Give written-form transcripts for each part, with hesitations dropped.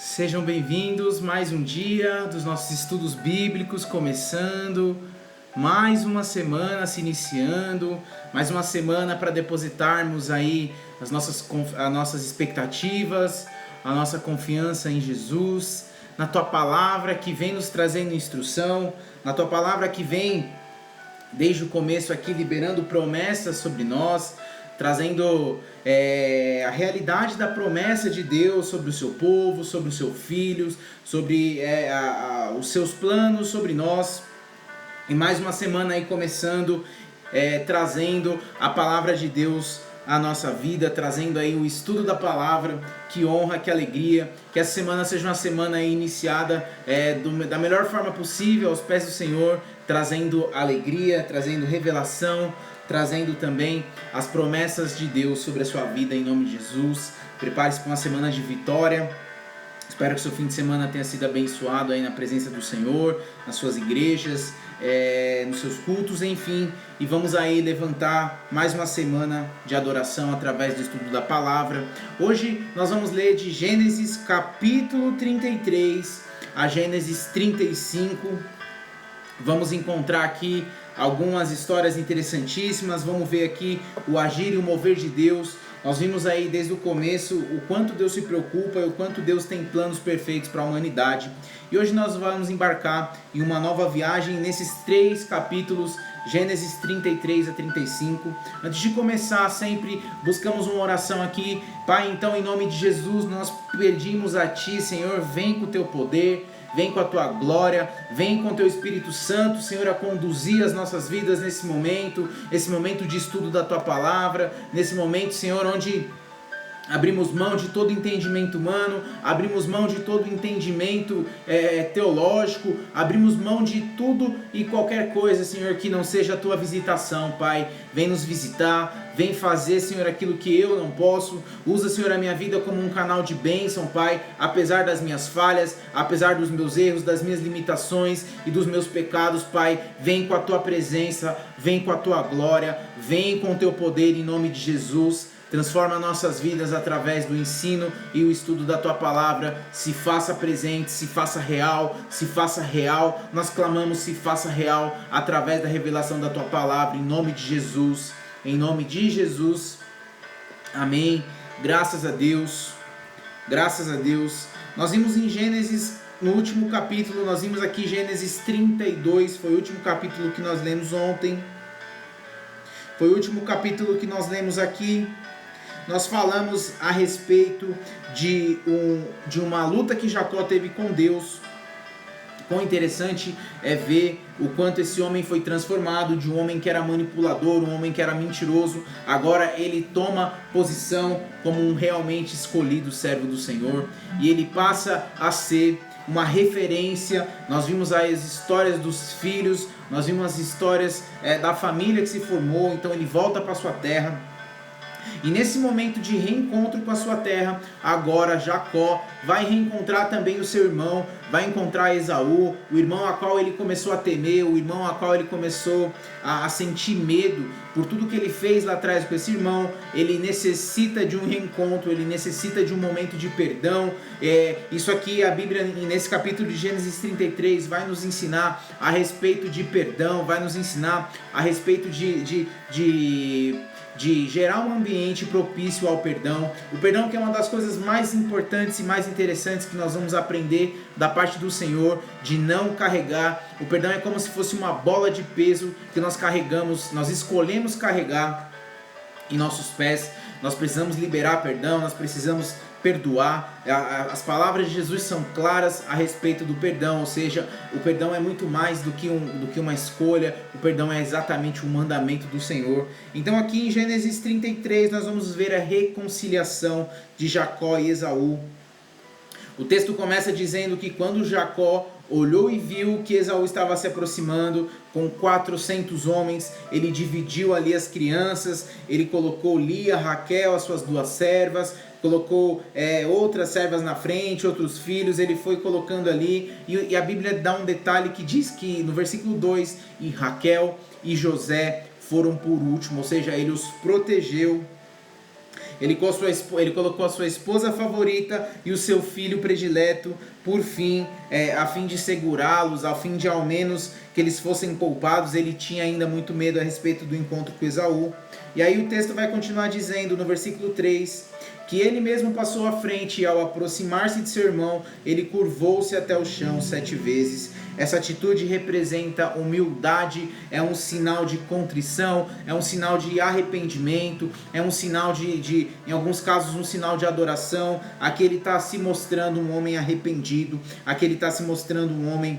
Sejam bem-vindos, mais um dia dos nossos estudos bíblicos começando, mais uma semana se iniciando, mais uma semana para depositarmos aí as nossas expectativas, a nossa confiança em Jesus, na Tua Palavra que vem nos trazendo instrução, na Tua Palavra que vem desde o começo aqui liberando promessas sobre nós, trazendo a realidade da promessa de Deus sobre o seu povo, sobre os seus filhos, sobre os seus planos sobre nós. E mais uma semana aí começando, trazendo a palavra de Deus à nossa vida, trazendo aí o estudo da palavra. Que honra, que alegria, que essa semana seja uma semana aí iniciada da melhor forma possível aos pés do Senhor, trazendo alegria, trazendo revelação, trazendo também as promessas de Deus sobre a sua vida em nome de Jesus. Prepare-se para uma semana de vitória. Espero que o seu fim de semana tenha sido abençoado aí na presença do Senhor, nas suas igrejas, nos seus cultos, enfim. E vamos aí levantar mais uma semana de adoração através do estudo da palavra. Hoje nós vamos ler de Gênesis capítulo 33 a Gênesis 35. Vamos encontrar aqui algumas histórias interessantíssimas. Vamos ver aqui o agir e o mover de Deus. Nós vimos aí desde o começo o quanto Deus se preocupa e o quanto Deus tem planos perfeitos para a humanidade. E hoje nós vamos embarcar em uma nova viagem nesses 3 capítulos, Gênesis 33 a 35. Antes de começar, sempre buscamos uma oração aqui. Pai, então em nome de Jesus nós pedimos a Ti, Senhor, vem com o Teu poder, vem com a Tua glória, vem com o Teu Espírito Santo, Senhor, a conduzir as nossas vidas nesse momento, esse momento de estudo da Tua Palavra, nesse momento, Senhor, onde abrimos mão de todo entendimento humano, abrimos mão de todo entendimento teológico, abrimos mão de tudo e qualquer coisa, Senhor, que não seja a Tua visitação, Pai. Vem nos visitar, vem fazer, Senhor, aquilo que eu não posso. Usa, Senhor, a minha vida como um canal de bênção, Pai, apesar das minhas falhas, apesar dos meus erros, das minhas limitações e dos meus pecados, Pai. Vem com a Tua presença, vem com a Tua glória, vem com o Teu poder em nome de Jesus. Transforma nossas vidas através do ensino e o estudo da Tua Palavra. Se faça presente, se faça real, se faça real. Nós clamamos, se faça real através da revelação da Tua Palavra, em nome de Jesus. Em nome de Jesus. Amém. Graças a Deus. Graças a Deus. Nós vimos em Gênesis, no último capítulo, nós vimos aqui Gênesis 32. Foi o último capítulo que nós lemos ontem. Foi o último capítulo que nós lemos aqui. Nós falamos a respeito de uma luta que Jacó teve com Deus. Quão interessante é ver o quanto esse homem foi transformado de um homem que era manipulador, um homem que era mentiroso. Agora ele toma posição como um realmente escolhido servo do Senhor. E ele passa a ser uma referência. Nós vimos as histórias dos filhos, nós vimos as histórias da família que se formou. Então ele volta para sua terra. E nesse momento de reencontro com a sua terra, agora Jacó vai reencontrar também o seu irmão, vai encontrar Esaú, o irmão a qual ele começou a temer, o irmão a qual ele começou a sentir medo por tudo que ele fez lá atrás com esse irmão. Ele necessita de um reencontro, ele necessita de um momento de perdão. Isso aqui, a Bíblia, nesse capítulo de Gênesis 33, vai nos ensinar a respeito de perdão, vai nos ensinar a respeito de gerar um ambiente propício ao perdão. O perdão que é uma das coisas mais importantes e mais interessantes que nós vamos aprender da parte do Senhor, de não carregar. O perdão é como se fosse uma bola de peso que nós carregamos, nós escolhemos carregar em nossos pés. Nós precisamos liberar perdão, nós precisamos perdoar. As palavras de Jesus são claras a respeito do perdão, ou seja, o perdão é muito mais do que uma escolha. O perdão é exatamente um mandamento do Senhor. Então aqui em Gênesis 33 nós vamos ver a reconciliação de Jacó e Esaú. O texto começa dizendo que quando Jacó olhou e viu que Esaú estava se aproximando com 400 homens, ele dividiu ali as crianças, ele colocou Lia, Raquel, as suas 2 servas, colocou outras servas na frente, outros filhos, ele foi colocando ali, e a Bíblia dá um detalhe que diz que no versículo 2, e Raquel e José foram por último, ou seja, ele os protegeu. Ele colocou a sua esposa favorita e o seu filho predileto por fim, a fim de segurá-los, a fim de ao menos que eles fossem poupados. Ele tinha ainda muito medo a respeito do encontro com Esaú. E aí o texto vai continuar dizendo no versículo 3, que ele mesmo passou à frente e ao aproximar-se de seu irmão, ele curvou-se até o chão 7 vezes. Essa atitude representa humildade, é um sinal de contrição, é um sinal de arrependimento, é um sinal em alguns casos, um sinal de adoração. Aqui ele está se mostrando um homem arrependido, aqui ele está se mostrando um homem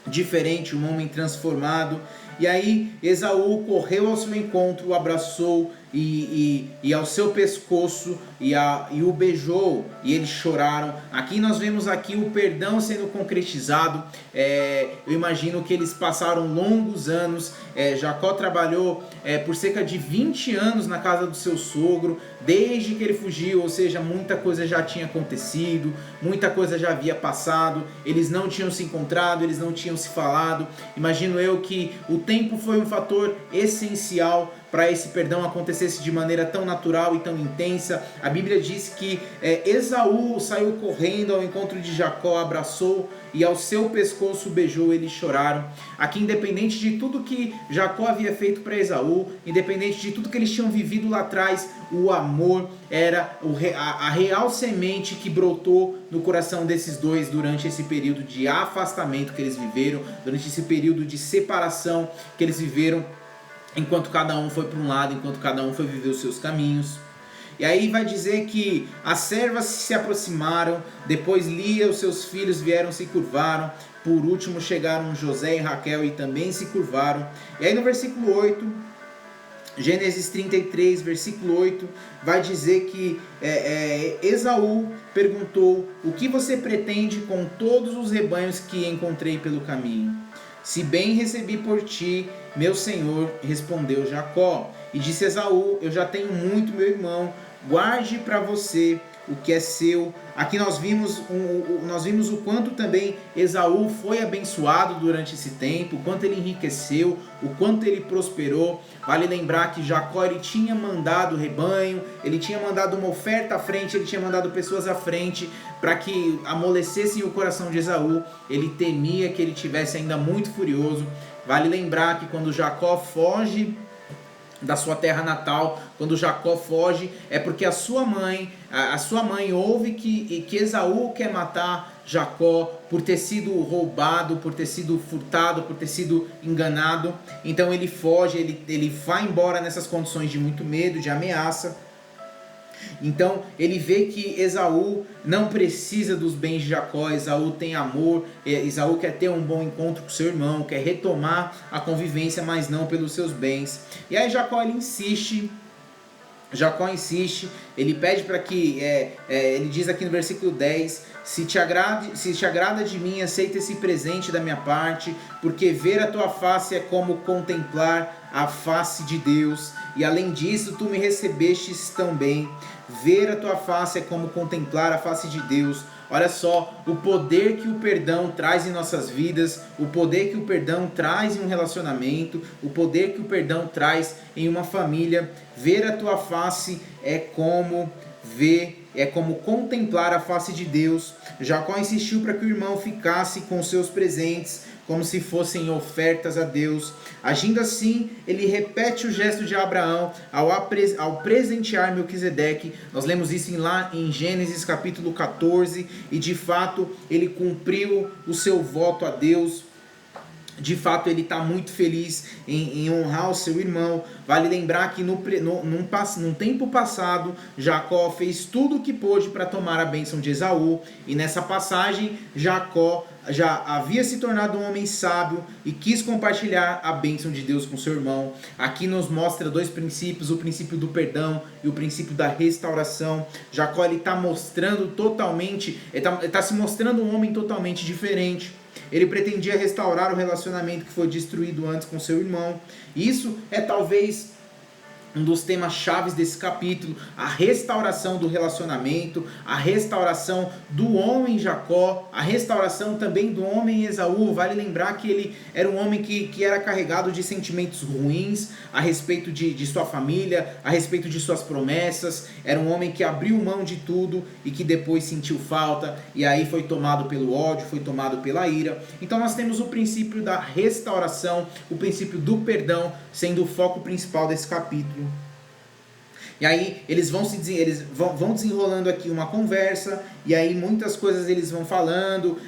diferente, um homem transformado. E aí Esaú correu ao seu encontro, o abraçou e ao seu pescoço e o beijou, e eles choraram. Aqui nós vemos aqui o perdão sendo concretizado. Eu imagino que eles passaram longos anos. Jacó trabalhou por cerca de 20 anos na casa do seu sogro, desde que ele fugiu, ou seja, muita coisa já tinha acontecido, muita coisa já havia passado, eles não tinham se encontrado, eles não tinham se falado. Imagino eu que o tempo foi um fator essencial para esse perdão acontecesse de maneira tão natural e tão intensa. A Bíblia diz que Esaú saiu correndo ao encontro de Jacó, abraçou e ao seu pescoço beijou, eles choraram. Aqui, independente de tudo que Jacó havia feito para Esaú, independente de tudo que eles tinham vivido lá atrás, o amor era a real semente que brotou no coração desses dois durante esse período de afastamento que eles viveram, durante esse período de separação que eles viveram, enquanto cada um foi para um lado, enquanto cada um foi viver os seus caminhos. E aí vai dizer que as servas se aproximaram, depois Lia e os seus filhos vieram, se curvaram, por último chegaram José e Raquel e também se curvaram. E aí no versículo 8, Gênesis 33, versículo 8, vai dizer que Esaú perguntou: o que você pretende com todos os rebanhos que encontrei pelo caminho? Se bem recebi por ti, meu senhor, respondeu Jacó. E disse Esaú: eu já tenho muito, meu irmão, guarde para você o que é seu. Aqui nós vimos o quanto também Esaú foi abençoado durante esse tempo, o quanto ele enriqueceu, o quanto ele prosperou. Vale lembrar que Jacó, ele tinha mandado rebanho, ele tinha mandado uma oferta à frente, ele tinha mandado pessoas à frente para que amolecessem o coração de Esaú. Ele temia que ele tivesse ainda muito furioso. Vale lembrar que quando Jacó foge da sua terra natal, quando Jacó foge, é porque a sua mãe ouve que Esaú quer matar Jacó por ter sido roubado, por ter sido furtado, por ter sido enganado. Então ele foge, ele vai embora nessas condições de muito medo, de ameaça. Então ele vê que Esaú não precisa dos bens de Jacó. Esaú tem amor, Esaú quer ter um bom encontro com seu irmão, quer retomar a convivência, mas não pelos seus bens. E aí Jacó insiste, ele pede para que, ele diz aqui no versículo 10, se te agrada de mim, aceita esse presente da minha parte, porque ver a tua face é como contemplar a face de Deus, e além disso tu me recebestes tão bem. Ver a tua face é como contemplar a face de Deus. Olha só o poder que o perdão traz em nossas vidas, o poder que o perdão traz em um relacionamento, o poder que o perdão traz em uma família. Ver a tua face é como contemplar a face de Deus. Jacó insistiu para que o irmão ficasse com seus presentes, como se fossem ofertas a Deus. Agindo assim, ele repete o gesto de Abraão ao presentear Melquisedeque. Nós lemos isso lá em Gênesis capítulo 14, e de fato ele cumpriu o seu voto a Deus. De fato ele está muito feliz em honrar o seu irmão. Vale lembrar que num tempo passado, Jacó fez tudo o que pôde para tomar a bênção de Esaú. E nessa passagem, Jacó já havia se tornado um homem sábio e quis compartilhar a bênção de Deus com seu irmão. Aqui nos mostra dois princípios: o princípio do perdão e o princípio da restauração. Jacó está mostrando totalmente, está se mostrando um homem totalmente diferente. Ele pretendia restaurar o relacionamento que foi destruído antes com seu irmão. Isso é talvez um dos temas chaves desse capítulo, a restauração do relacionamento, a restauração do homem Jacó, a restauração também do homem Esaú. Vale lembrar que ele era um homem que era carregado de sentimentos ruins a respeito de sua família, a respeito de suas promessas. Era um homem que abriu mão de tudo e que depois sentiu falta, e aí foi tomado pelo ódio, foi tomado pela ira. Então nós temos o princípio da restauração, o princípio do perdão sendo o foco principal desse capítulo. E aí eles vão desenrolando aqui uma conversa, e aí muitas coisas eles vão falando.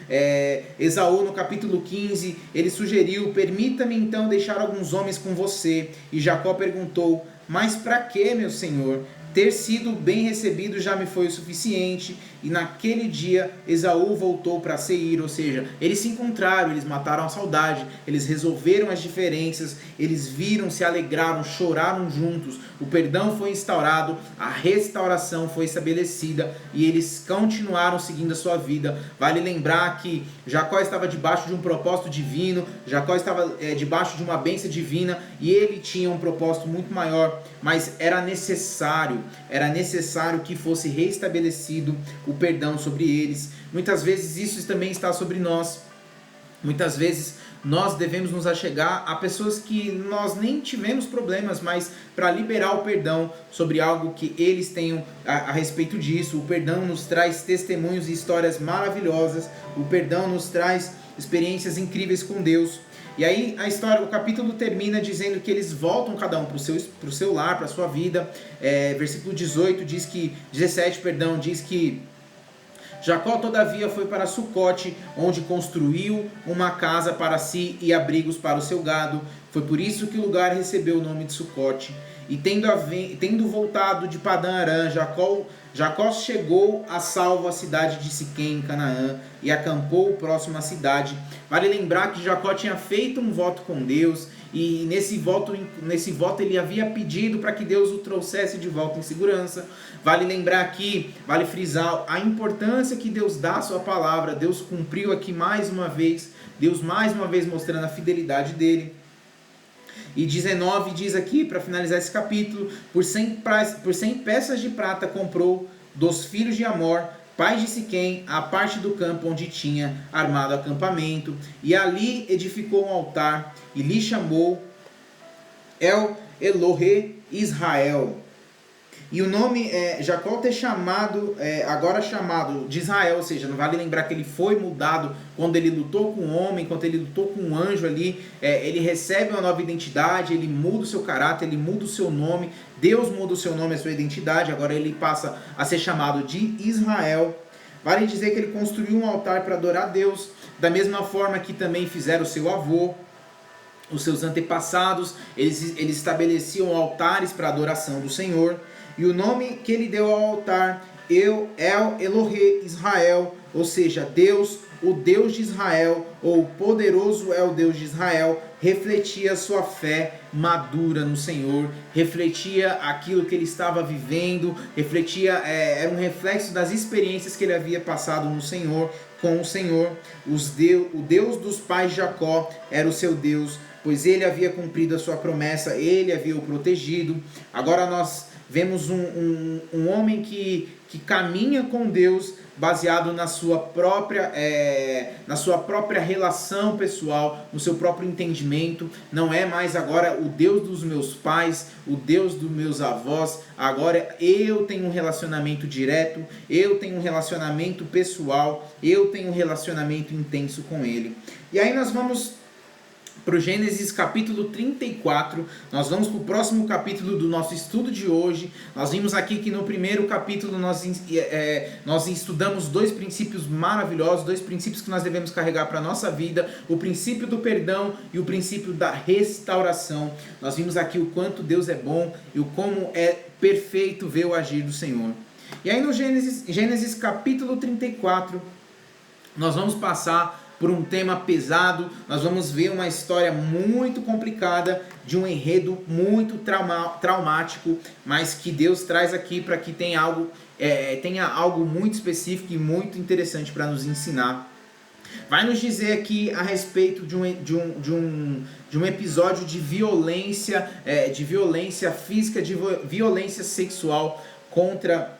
Esaú, no capítulo 15, ele sugeriu: permita-me então deixar alguns homens com você. E Jacó perguntou: mas para que, meu senhor? Ter sido bem recebido já me foi o suficiente. E naquele dia Esaú voltou para Seir, ou seja, eles se encontraram, eles mataram a saudade, eles resolveram as diferenças, eles viram, se alegraram, choraram juntos, o perdão foi instaurado, a restauração foi estabelecida e eles continuaram seguindo a sua vida. Vale lembrar que Jacó estava debaixo de um propósito divino, Jacó estava debaixo de uma bênção divina, e ele tinha um propósito muito maior, mas era necessário que fosse restabelecido o perdão sobre eles. Muitas vezes isso também está sobre nós. Muitas vezes nós devemos nos achegar a pessoas que nós nem tivemos problemas, mas para liberar o perdão sobre algo que eles tenham a respeito disso. O perdão nos traz testemunhos e histórias maravilhosas. O perdão nos traz experiências incríveis com Deus. E aí o capítulo termina dizendo que eles voltam cada um para o seu lar, para a sua vida. Versículo 17 diz que Jacó, todavia, foi para Sucote, onde construiu uma casa para si e abrigos para o seu gado. Foi por isso que o lugar recebeu o nome de Sucote. E tendo voltado de Padã Arã, Jacó chegou a salvo à cidade de Siquém, em Canaã, e acampou próximo à cidade. Vale lembrar que Jacó tinha feito um voto com Deus, e nesse voto ele havia pedido para que Deus o trouxesse de volta em segurança. Vale lembrar aqui, vale frisar a importância que Deus dá à sua palavra. Deus cumpriu aqui mais uma vez, Deus mais uma vez mostrando a fidelidade dele. E 19 diz aqui, para finalizar esse capítulo: por 100 peças de prata comprou dos filhos de Amor, pais de Siquém, a parte do campo onde tinha armado acampamento, e ali edificou um altar, e lhe chamou El Elohe Israel. E o nome Jacó ter agora chamado de Israel, ou seja, não vale lembrar que ele foi mudado quando ele lutou com um homem, quando ele lutou com um anjo ali. Ele recebe uma nova identidade, ele muda o seu caráter, ele muda o seu nome. Deus muda o seu nome, a sua identidade. Agora ele passa a ser chamado de Israel. Vale dizer que ele construiu um altar para adorar a Deus, da mesma forma que também fizeram o seu avô, os seus antepassados. Eles estabeleciam altares para a adoração do Senhor. E o nome que ele deu ao altar, El Elohe Israel, ou seja, Deus, o Deus de Israel, ou poderoso é o Deus de Israel, refletia sua fé madura no Senhor, refletia aquilo que ele estava vivendo, era um reflexo das experiências que ele havia passado no Senhor, com o Senhor. O Deus dos pais de Jacó era o seu Deus, pois ele havia cumprido a sua promessa, ele havia o protegido. Agora nós vemos um homem que caminha com Deus baseado na sua própria relação pessoal, no seu próprio entendimento. Não é mais agora o Deus dos meus pais, o Deus dos meus avós. Agora eu tenho um relacionamento direto, eu tenho um relacionamento pessoal, eu tenho um relacionamento intenso com Ele. E aí nós vamos para o Gênesis capítulo 34, nós vamos para o próximo capítulo do nosso estudo de hoje. Nós vimos aqui que no primeiro capítulo nós estudamos dois princípios maravilhosos, dois princípios que nós devemos carregar para a nossa vida: o princípio do perdão e o princípio da restauração. Nós vimos aqui o quanto Deus é bom e o como é perfeito ver o agir do Senhor. E aí no Gênesis capítulo 34, nós vamos passar por um tema pesado. Nós vamos ver uma história muito complicada, de um enredo muito traumático, mas que Deus traz aqui para que tenha algo muito específico e muito interessante para nos ensinar. vai nos dizer aqui a respeito de um episódio de violência física, de violência sexual contra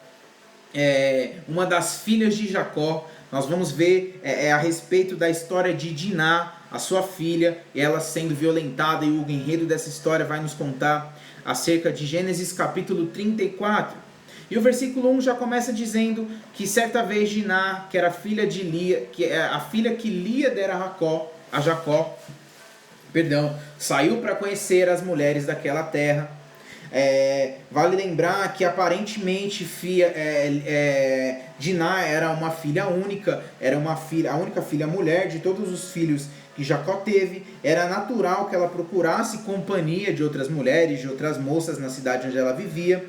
uma das filhas de Jacó. Nós vamos ver a respeito da história de Diná, a sua filha, ela sendo violentada, e o enredo dessa história vai nos contar acerca de Gênesis capítulo 34. E o versículo 1 já começa dizendo que certa vez Diná, que era filha de Lia, que é a filha que Lia dera a Jacó, saiu para conhecer as mulheres daquela terra. Vale lembrar que aparentemente Diná era uma filha única, a única filha mulher de todos os filhos que Jacó teve. Era natural que ela procurasse companhia de outras mulheres, de outras moças na cidade onde ela vivia.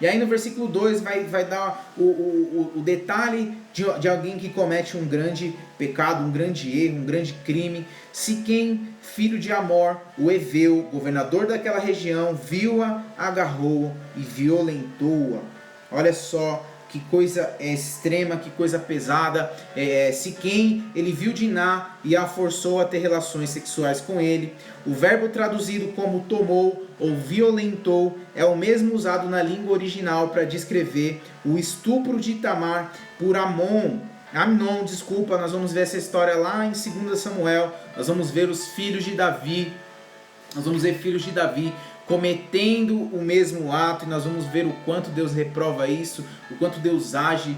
E aí no versículo 2 vai dar o detalhe de alguém que comete um grande pecado, um grande erro, um grande crime. Siquém, filho de Amor, o Eveu, governador daquela região, viu-a, agarrou e violentou-a. Olha só que coisa extrema, que coisa pesada. Siquém, ele viu Diná e a forçou a ter relações sexuais com ele. O verbo traduzido como tomou ou violentou é o mesmo usado na língua original para descrever o estupro de Tamar por Amnon. Nós vamos ver essa história lá em 2 Samuel. Nós vamos ver os filhos de Davi. Nós vamos ver filhos de Davi cometendo o mesmo ato, e nós vamos ver o quanto Deus reprova isso, o quanto Deus age,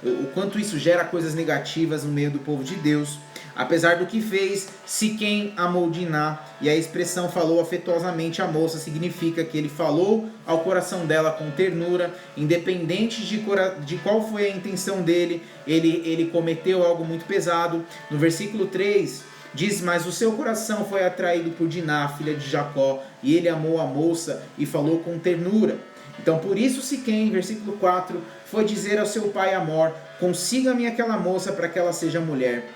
o quanto isso gera coisas negativas no meio do povo de Deus. Apesar do que fez, Siquém amou Diná, e a expressão falou afetuosamente a moça significa que ele falou ao coração dela com ternura, independente de qual foi a intenção dele. Ele cometeu algo muito pesado. No versículo 3 diz: mas o seu coração foi atraído por Diná, filha de Jacó, e ele amou a moça e falou com ternura. Então por isso Siquém, versículo 4, foi dizer ao seu pai Amor: consiga-me aquela moça para que ela seja mulher.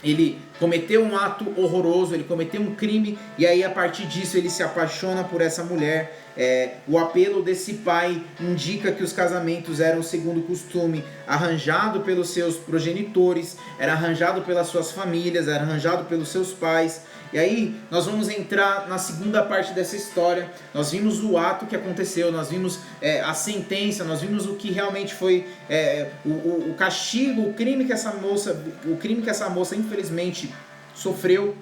Ele cometeu um ato horroroso, ele cometeu um crime, e aí a partir disso ele se apaixona por essa mulher. O apelo desse pai indica que os casamentos eram segundo o costume, arranjado pelos seus progenitores, era arranjado pelas suas famílias, era arranjado pelos seus pais. E aí nós vamos entrar na segunda parte dessa história. Nós vimos o ato que aconteceu, nós vimos a sentença, nós vimos o que realmente foi o castigo, o crime que essa moça infelizmente sofreu.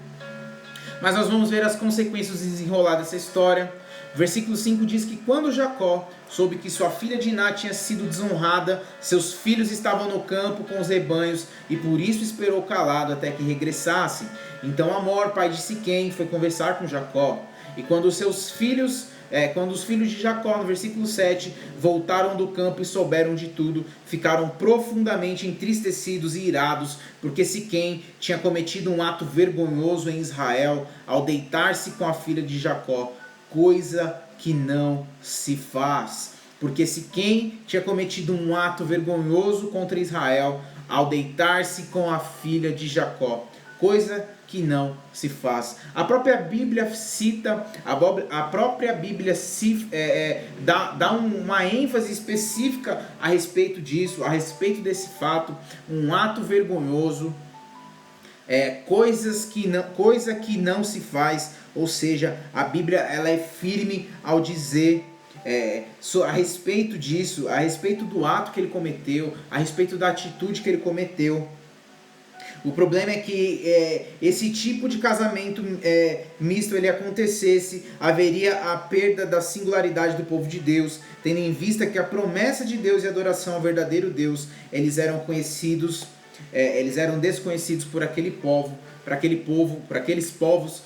Mas nós vamos ver as consequências de desenrolar dessa história. Versículo 5 diz que quando Jacó soube que sua filha Diná tinha sido desonrada, seus filhos estavam no campo com os rebanhos, e por isso esperou calado até que regressasse. Então Amor, pai de Siquém, foi conversar com Jacó. E quando os filhos de Jacó, no versículo 7, voltaram do campo e souberam de tudo, ficaram profundamente entristecidos e irados, porque Siquém tinha cometido um ato vergonhoso em Israel ao deitar-se com a filha de Jacó, coisa que não se faz. Porque Siquém tinha cometido um ato vergonhoso contra Israel ao deitar-se com a filha de Jacó, coisa que não se faz. A própria Bíblia cita, dá uma ênfase específica a respeito disso, a respeito desse fato, um ato vergonhoso, coisa que não se faz. Ou seja, a Bíblia ela é firme ao dizer a respeito disso, a respeito do ato que ele cometeu, a respeito da atitude que ele cometeu. O problema é que esse tipo de casamento misto ele acontecesse, haveria a perda da singularidade do povo de Deus, tendo em vista que a promessa de Deus e a adoração ao verdadeiro Deus, eles eram desconhecidos por aquele povo. Para aqueles povos,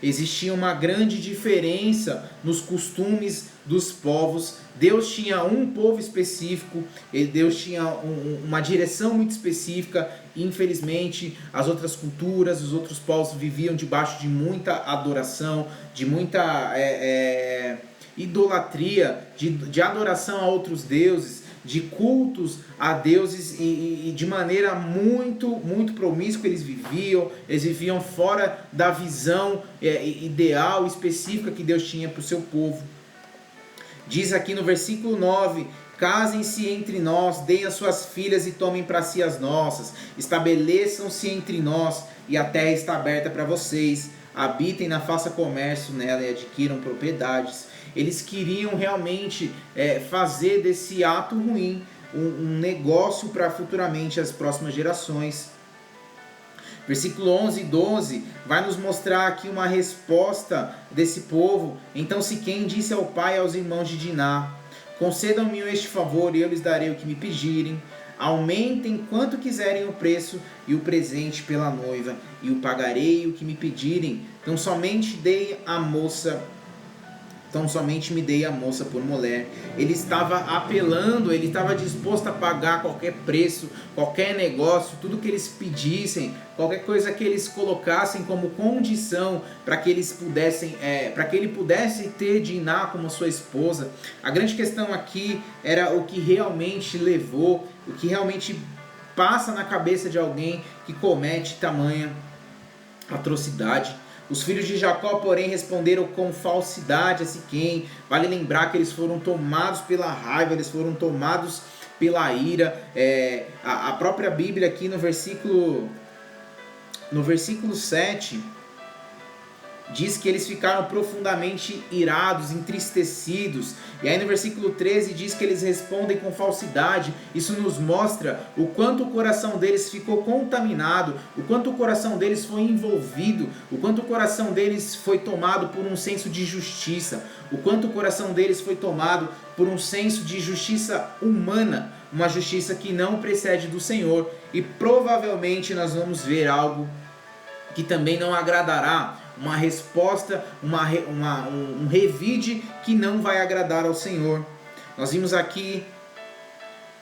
existia uma grande diferença nos costumes dos povos. Deus tinha um povo específico, Deus tinha uma direção muito específica. Infelizmente, as outras culturas, os outros povos viviam debaixo de muita adoração, de muita idolatria, de adoração a outros deuses, de cultos a deuses, e de maneira muito, muito promíscua eles viviam fora da visão ideal, específica que Deus tinha para o seu povo. Diz aqui no versículo 9 Casem-se entre nós, deem as suas filhas e tomem para si as nossas. Estabeleçam-se entre nós e a terra está aberta para vocês. Habitem na, faça comércio nela e adquiram propriedades. Eles queriam realmente fazer desse ato ruim um negócio para futuramente as próximas gerações. Versículo 11 e 12 vai nos mostrar aqui uma resposta desse povo. Então Siquém disse ao pai e aos irmãos de Diná: concedam-me este favor e eu lhes darei o que me pedirem. Aumentem quanto quiserem o preço e o presente pela noiva, e o pagarei o que me pedirem. Então somente me dei a moça por mulher. Ele estava apelando, ele estava disposto a pagar qualquer preço, qualquer negócio, tudo que eles pedissem, qualquer coisa que eles colocassem como condição para que eles pudessem, para que ele pudesse ter Diná como sua esposa. A grande questão aqui era o que realmente levou, o que realmente passa na cabeça de alguém que comete tamanha atrocidade. Os filhos de Jacó, porém, responderam com falsidade a Siquém. Vale lembrar que eles foram tomados pela raiva, eles foram tomados pela ira. A própria Bíblia aqui no versículo 7 diz que eles ficaram profundamente irados, entristecidos. E aí no versículo 13 diz que eles respondem com falsidade. Isso nos mostra o quanto o coração deles ficou contaminado, o quanto o coração deles foi envolvido, o quanto o coração deles foi tomado por um senso de justiça, o quanto o coração deles foi tomado por um senso de justiça humana, uma justiça que não precede do Senhor. E provavelmente nós vamos ver algo que também não agradará, uma resposta, um revide que não vai agradar ao Senhor. Nós vimos aqui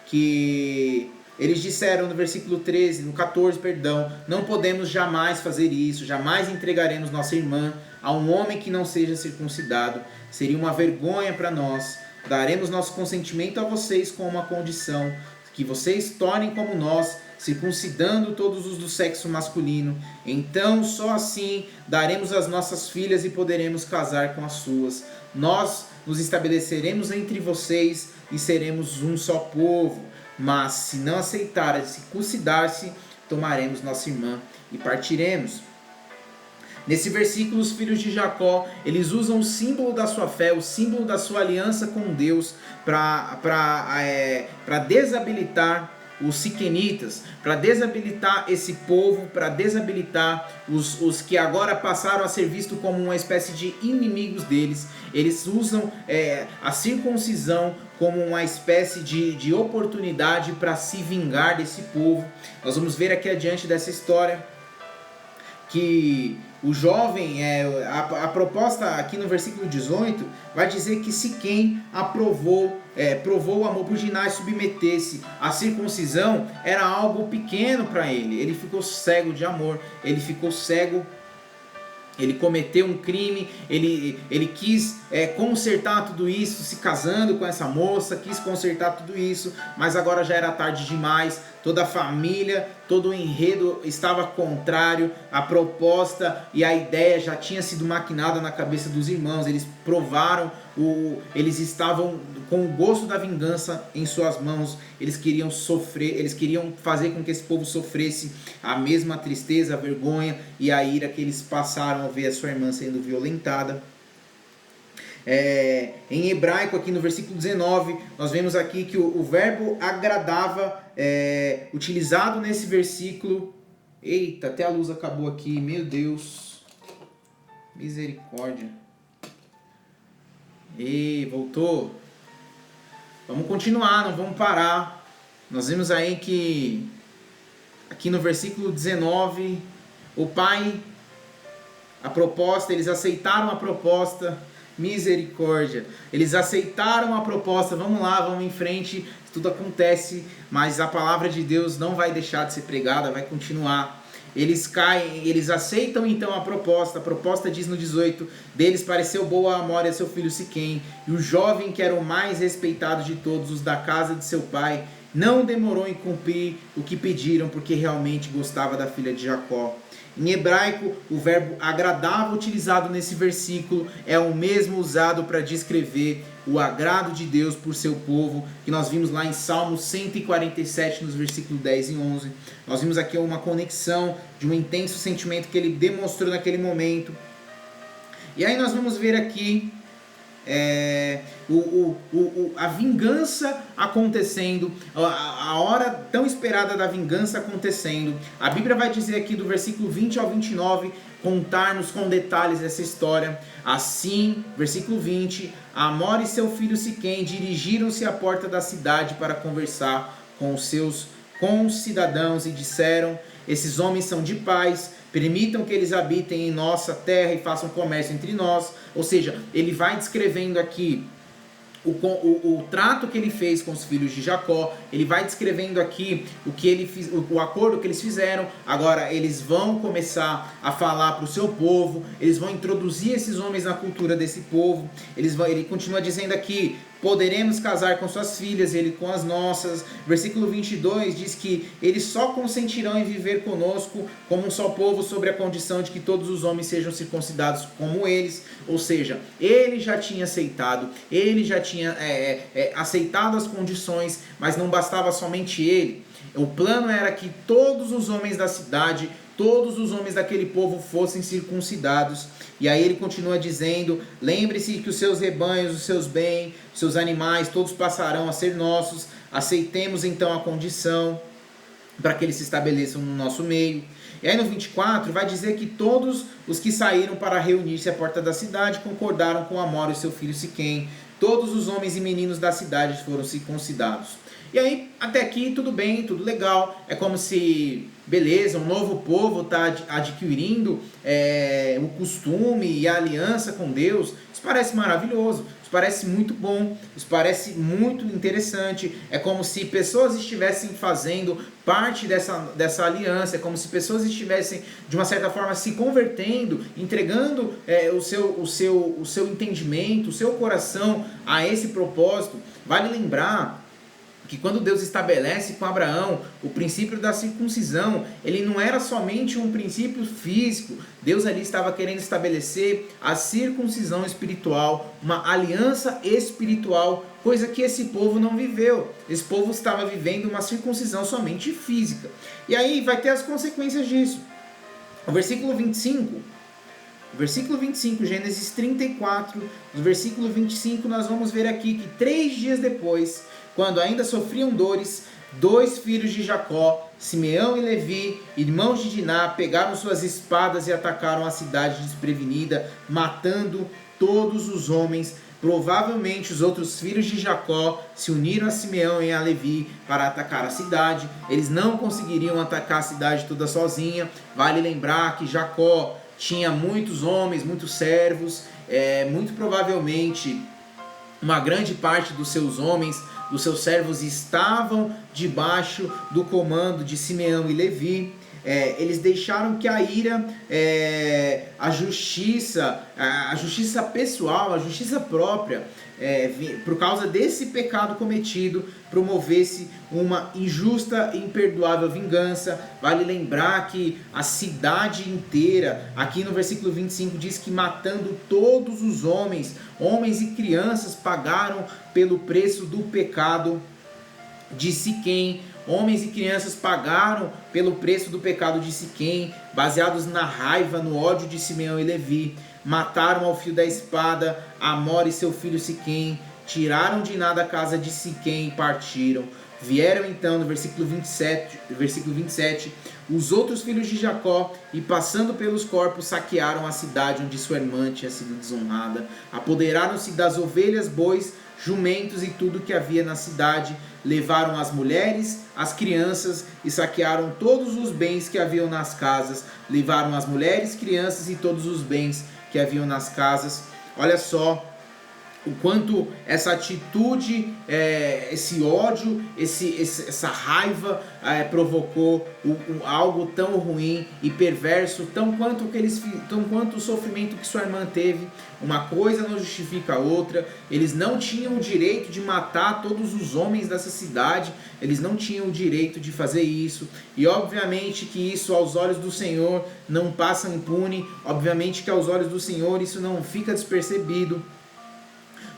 que eles disseram no versículo 13, no 14, perdão, não podemos jamais fazer isso, jamais entregaremos nossa irmã a um homem que não seja circuncidado, seria uma vergonha para nós. Daremos nosso consentimento a vocês com uma condição, que vocês tornem como nós, circuncidando todos os do sexo masculino. Então só assim daremos as nossas filhas e poderemos casar com as suas. Nós nos estabeleceremos entre vocês e seremos um só povo. Mas se não aceitarem circuncidar-se, tomaremos nossa irmã e partiremos. Nesse versículo, os filhos de Jacó, eles usam o símbolo da sua fé, o símbolo da sua aliança com Deus para desabilitar os siquenitas, para desabilitar esse povo, para desabilitar os que agora passaram a ser vistos como uma espécie de inimigos deles. Eles usam a circuncisão como uma espécie de oportunidade para se vingar desse povo. Nós vamos ver aqui adiante dessa história que o jovem, a proposta aqui no versículo 18, vai dizer que Siquém provou o amor por Diná e submetesse. A circuncisão era algo pequeno para ele. Ele ficou cego de amor, ele ficou cego. Ele cometeu um crime, ele quis consertar tudo isso, se casando com essa moça, quis consertar tudo isso, mas agora já era tarde demais, toda a família, todo o enredo estava contrário, a proposta e a ideia já tinha sido maquinada na cabeça dos irmãos, eles provaram, eles estavam com o gosto da vingança em suas mãos, eles queriam sofrer, eles queriam fazer com que esse povo sofresse a mesma tristeza, a vergonha e a ira que eles passaram ao ver a sua irmã sendo violentada. Em hebraico, aqui no versículo 19, nós vemos aqui que o verbo agradava, utilizado nesse versículo. Eita, até a luz acabou aqui, meu Deus, misericórdia. Voltou. Vamos continuar, não vamos parar. Nós vemos aí que aqui no versículo 19, o pai, a proposta, eles aceitaram a proposta. Misericórdia, eles aceitaram a proposta, vamos lá, vamos em frente, tudo acontece, mas a palavra de Deus não vai deixar de ser pregada, vai continuar. Eles caem, eles aceitam então a proposta diz no 18, deles pareceu boa a Amora e seu filho Siquém, e o jovem que era o mais respeitado de todos os da casa de seu pai, não demorou em cumprir o que pediram, porque realmente gostava da filha de Jacó. Em hebraico, o verbo agradável utilizado nesse versículo é o mesmo usado para descrever o agrado de Deus por seu povo, que nós vimos lá em Salmo 147, nos versículos 10 e 11. Nós vimos aqui uma conexão de um intenso sentimento que ele demonstrou naquele momento. E aí nós vamos ver aqui a vingança acontecendo, a hora tão esperada da vingança acontecendo. A Bíblia vai dizer aqui do versículo 20 ao 29, contar-nos com detalhes essa história. Assim, versículo 20, Amor e seu filho Siquém dirigiram-se à porta da cidade para conversar com os seus concidadãos e disseram: esses homens são de paz, permitam que eles habitem em nossa terra e façam comércio entre nós. Ou seja, ele vai descrevendo aqui o trato que ele fez com os filhos de Jacó, ele vai descrevendo aqui o acordo que eles fizeram. Agora eles vão começar a falar para o seu povo, eles vão introduzir esses homens na cultura desse povo. Ele continua dizendo aqui: poderemos casar com suas filhas, ele com as nossas. Versículo 22 diz que eles só consentirão em viver conosco como um só povo, sobre a condição de que todos os homens sejam circuncidados como eles. Ou seja, ele já tinha aceitado, ele já tinha aceitado as condições, mas não bastava somente ele. O plano era que todos os homens da cidade, todos os homens daquele povo fossem circuncidados. E aí ele continua dizendo: lembre-se que os seus rebanhos, os seus bens, os seus animais, todos passarão a ser nossos. Aceitemos então a condição para que eles se estabeleçam no nosso meio. E aí no 24 vai dizer que todos os que saíram para reunir-se à porta da cidade concordaram com Amor e seu filho Siquém. Todos os homens e meninos da cidade foram circuncidados. E aí, até aqui, tudo bem, tudo legal. É como se, beleza, um novo povo está adquirindo o costume e a aliança com Deus. Isso parece maravilhoso, isso parece muito bom, isso parece muito interessante. É como se pessoas estivessem fazendo parte dessa aliança. É como se pessoas estivessem, de uma certa forma, se convertendo, entregando o seu entendimento, o seu coração a esse propósito. Vale lembrar que quando Deus estabelece com Abraão o princípio da circuncisão, ele não era somente um princípio físico. Deus ali estava querendo estabelecer a circuncisão espiritual, uma aliança espiritual, coisa que esse povo não viveu. Esse povo estava vivendo uma circuncisão somente física. E aí vai ter as consequências disso. O versículo 25, Gênesis 34, no versículo 25, nós vamos ver aqui que 3 dias depois, quando ainda sofriam dores, 2 filhos de Jacó, Simeão e Levi, irmãos de Diná, pegaram suas espadas e atacaram a cidade desprevenida, matando todos os homens. Provavelmente os outros filhos de Jacó se uniram a Simeão e a Levi para atacar a cidade. Eles não conseguiriam atacar a cidade toda sozinha. Vale lembrar que Jacó tinha muitos homens, muitos servos. Muito provavelmente uma grande parte dos seus homens, dos seus servos, estavam debaixo do comando de Simeão e Levi. Eles deixaram que a ira, a justiça pessoal, a justiça própria, por causa desse pecado cometido, promovesse uma injusta e imperdoável vingança. Vale lembrar que a cidade inteira, aqui no versículo 25, diz que matando todos os homens e crianças, pagaram pelo preço do pecado de Siquém. Homens e crianças pagaram pelo preço do pecado de Siquém, baseados na raiva, no ódio de Simeão e Levi. Mataram ao fio da espada Amor e seu filho Siquém, tiraram de nada a casa de Siquém e partiram. Vieram então, no versículo 27, os outros filhos de Jacó, e passando pelos corpos, saquearam a cidade onde sua irmã tinha sido desonrada. Apoderaram-se das ovelhas, bois, jumentos e tudo que havia na cidade. Levaram as mulheres, as crianças e saquearam todos os bens que haviam nas casas. Levaram as mulheres, crianças e todos os bens que haviam nas casas. Olha só o quanto essa atitude, esse ódio, essa raiva provocou algo tão ruim e perverso, tão quanto o sofrimento que sua irmã teve. Uma coisa não justifica a outra. Eles não tinham o direito de matar todos os homens dessa cidade, eles não tinham o direito de fazer isso, e obviamente que isso aos olhos do Senhor não passa impune, obviamente que aos olhos do Senhor isso não fica despercebido.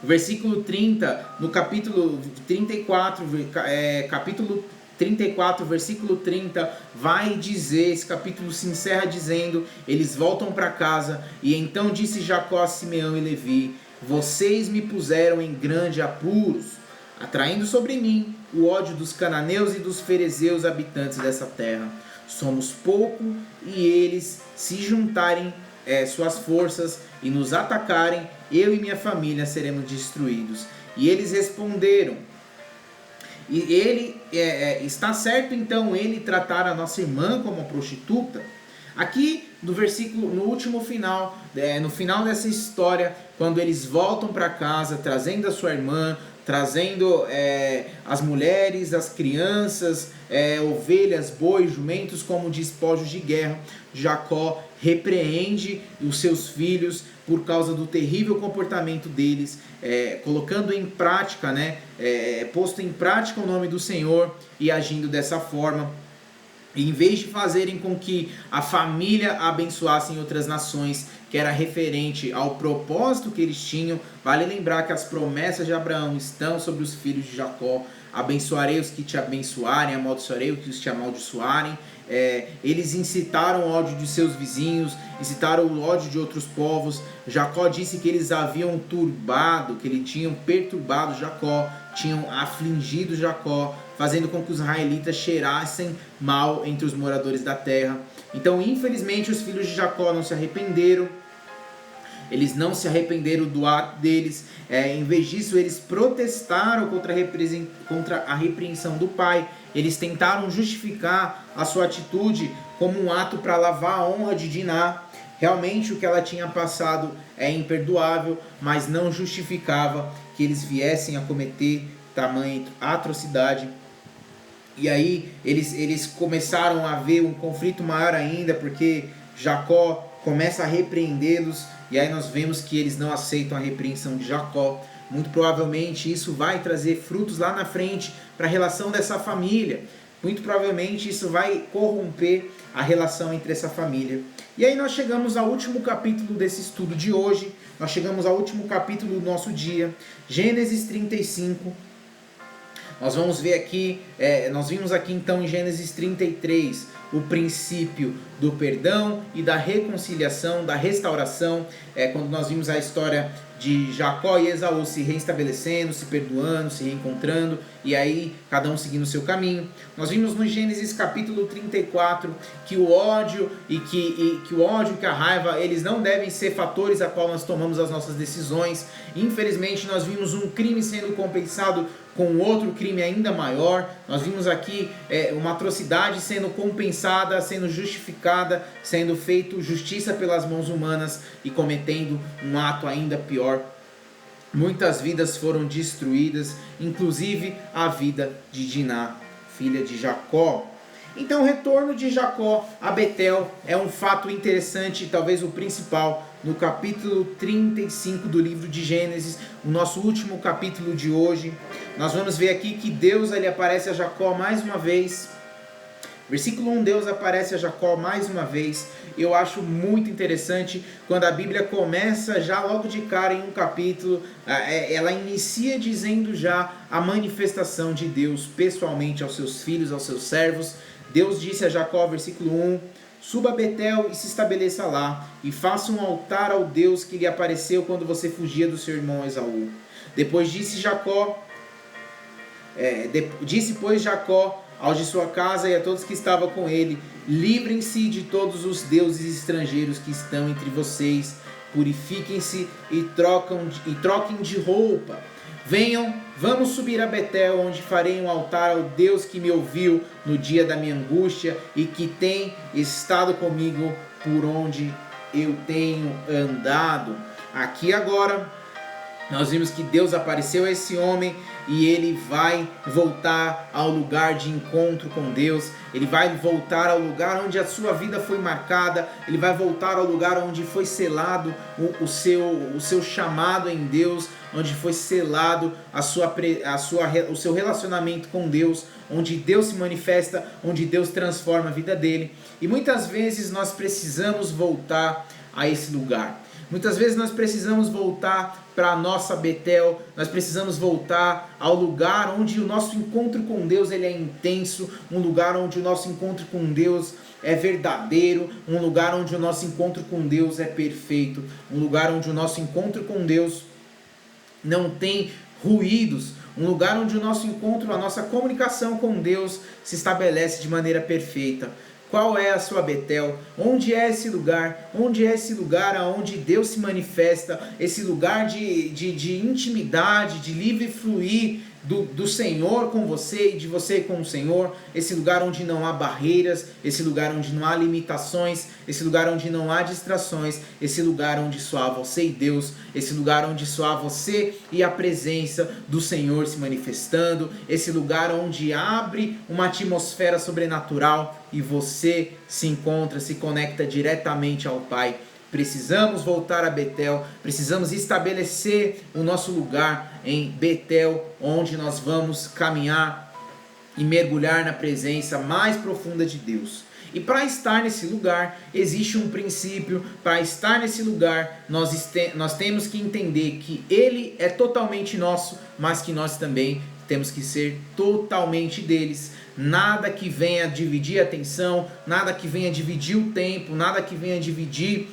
O versículo 30, no capítulo 34, capítulo 34, versículo 30, vai dizer, esse capítulo se encerra dizendo, eles voltam para casa, e então disse Jacó a Simeão e Levi, vocês me puseram em grande apuros, atraindo sobre mim o ódio dos cananeus e dos ferezeus habitantes dessa terra. Somos pouco, e eles se juntarem suas forças e nos atacarem, eu e minha família seremos destruídos. E eles responderam, e ele está certo então ele tratar a nossa irmã como uma prostituta? Aqui no versículo, no último final, no final dessa história, quando eles voltam para casa trazendo a sua irmã, trazendo as mulheres, as crianças, ovelhas, bois, jumentos como despojos de guerra, Jacó repreende os seus filhos por causa do terrível comportamento deles, colocando em prática, posto em prática o nome do Senhor e agindo dessa forma. E em vez de fazerem com que a família abençoasse em outras nações, que era referente ao propósito que eles tinham, vale lembrar que as promessas de Abraão estão sobre os filhos de Jacó. Abençoarei os que te abençoarem, amaldiçoarei os que te amaldiçoarem. Eles incitaram o ódio de seus vizinhos, incitaram o ódio de outros povos. Jacó disse que eles haviam turbado, que eles tinham perturbado Jacó, tinham afligido Jacó, fazendo com que os israelitas cheirassem mal entre os moradores da terra. Então, infelizmente, os filhos de Jacó não se arrependeram. Eles não se arrependeram do ato deles. Em vez disso, eles protestaram contra a repreensão do pai. Eles tentaram justificar a sua atitude como um ato para lavar a honra de Diná. Realmente o que ela tinha passado é imperdoável, mas não justificava que eles viessem a cometer tamanha atrocidade. E aí eles começaram a ver um conflito maior ainda, porque Jacó começa a repreendê-los, e aí nós vemos que eles não aceitam a repreensão de Jacó. Muito provavelmente isso vai trazer frutos lá na frente para a relação dessa família. Muito provavelmente isso vai corromper a relação entre essa família. E aí nós chegamos ao último capítulo desse estudo de hoje. Nós chegamos ao último capítulo do nosso dia, Gênesis 35. Nós vamos ver aqui, nós vimos aqui então em Gênesis 33 o princípio do perdão e da reconciliação, da restauração, quando nós vimos a história de Jacó e Esaú se reestabelecendo, se perdoando, se reencontrando, e aí cada um seguindo o seu caminho. Nós vimos no Gênesis capítulo 34 que o ódio e que a raiva, eles não devem ser fatores a qual nós tomamos as nossas decisões. Infelizmente nós vimos um crime sendo compensado com outro crime ainda maior. Nós vimos aqui uma atrocidade sendo compensada, sendo justificada, sendo feito justiça pelas mãos humanas e cometendo um ato ainda pior. Muitas vidas foram destruídas, inclusive a vida de Diná, filha de Jacó. Então o retorno de Jacó a Betel é um fato interessante, talvez o principal, no capítulo 35 do livro de Gênesis, o nosso último capítulo de hoje. Nós vamos ver aqui que Deus ele aparece a Jacó mais uma vez. Versículo 1, Deus aparece a Jacó mais uma vez. Eu acho muito interessante quando a Bíblia começa já logo de cara em um capítulo, ela inicia dizendo já a manifestação de Deus pessoalmente aos seus filhos, aos seus servos. Deus disse a Jacó, versículo 1, suba a Betel e se estabeleça lá, e faça um altar ao Deus que lhe apareceu quando você fugia do seu irmão Esaú. Depois disse pois Jacó aos de sua casa e a todos que estavam com ele, livrem-se de todos os deuses estrangeiros que estão entre vocês, purifiquem-se e troquem de roupa. Venham, vamos subir a Betel, onde farei um altar ao Deus que me ouviu no dia da minha angústia e que tem estado comigo por onde eu tenho andado. Aqui agora Nós vimos que Deus apareceu a esse homem e ele vai voltar ao lugar de encontro com Deus. Ele vai voltar ao lugar onde a sua vida foi marcada. Ele vai voltar ao lugar onde foi selado o seu chamado em Deus, onde foi selado o seu relacionamento com Deus, onde Deus se manifesta, onde Deus transforma a vida dele. E muitas vezes nós precisamos voltar a esse lugar. Muitas vezes nós precisamos voltar para a nossa Betel, nós precisamos voltar ao lugar onde o nosso encontro com Deus ele é intenso, um lugar onde o nosso encontro com Deus é verdadeiro, um lugar onde o nosso encontro com Deus é perfeito, um lugar onde o nosso encontro com Deus não tem ruídos, um lugar onde o nosso encontro, a nossa comunicação com Deus se estabelece de maneira perfeita. Qual é a sua Betel? Onde é esse lugar? Onde é esse lugar onde Deus se manifesta? Esse lugar de intimidade, de livre fluir do Senhor com você e de você com o Senhor. Esse lugar onde não há barreiras, esse lugar onde não há limitações, esse lugar onde não há distrações, esse lugar onde só há você e Deus, esse lugar onde só há você e a presença do Senhor se manifestando, esse lugar onde abre uma atmosfera sobrenatural e você se encontra, se conecta diretamente ao Pai. Precisamos voltar a Betel, precisamos estabelecer o nosso lugar em Betel, onde nós vamos caminhar e mergulhar na presença mais profunda de Deus. E para estar nesse lugar, existe um princípio. Para estar nesse lugar, nós temos que entender que Ele é totalmente nosso, mas que nós também temos que ser totalmente deles. Nada que venha dividir a atenção, nada que venha dividir o tempo, nada que venha dividir